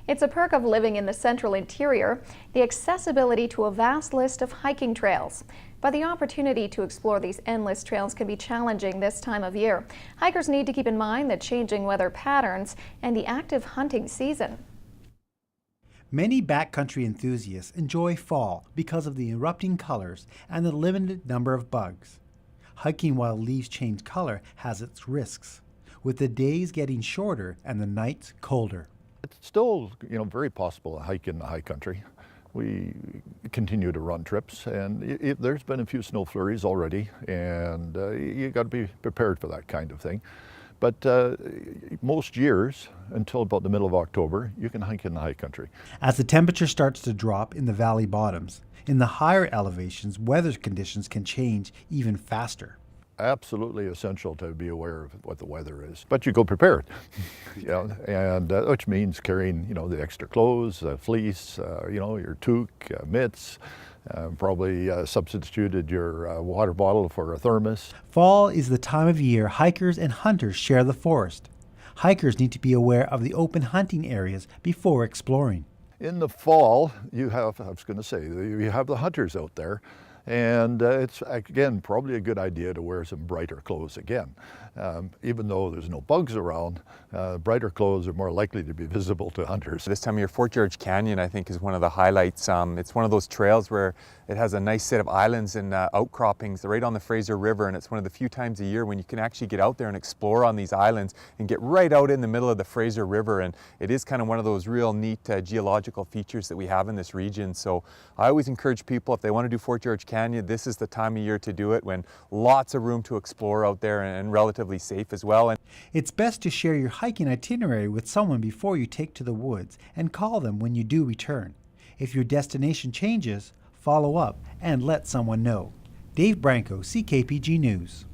It's a perk of living in the central interior, the accessibility to a vast list of hiking trails. But the opportunity to explore these endless trails can be challenging this time of year. Hikers need to keep in mind the changing weather patterns and the active hunting season. Many backcountry enthusiasts enjoy fall because of the erupting colors and the limited number of bugs. Hiking while leaves change color has its risks, with the days getting shorter and the nights colder. It's still, very possible to hike in the high country. We continue to run trips, and there's been a few snow flurries already, and you got to be prepared for that kind of thing. But most years, until about the middle of October, you can hike in the high country. As the temperature starts to drop in the valley bottoms, in the higher elevations, weather conditions can change even faster. Absolutely essential to be aware of what the weather is, but you go prepared, and which means carrying, the extra clothes, fleece, your toque, mitts, probably substituted your water bottle for a thermos. Fall is the time of year hikers and hunters share the forest. Hikers need to be aware of the open hunting areas before exploring. In the fall, you have the hunters out there. And it's, again, probably a good idea to wear some brighter clothes again. Even though there's no bugs around, brighter clothes are more likely to be visible to hunters. This time of year, Fort George Canyon, I think, is one of the highlights. It's one of those trails where it has a nice set of islands and outcroppings right on the Fraser River, and it's one of the few times a year when you can actually get out there and explore on these islands and get right out in the middle of the Fraser River. And it is kind of one of those real neat geological features that we have in this region. So I always encourage people, if they want to do Fort George Canyon, this is the time of year to do it, when lots of room to explore out there and relatively safe as well. And it's best to share your hiking itinerary with someone before you take to the woods and call them when you do return. If your destination changes, follow up and let someone know. Dave Branco, CKPG News.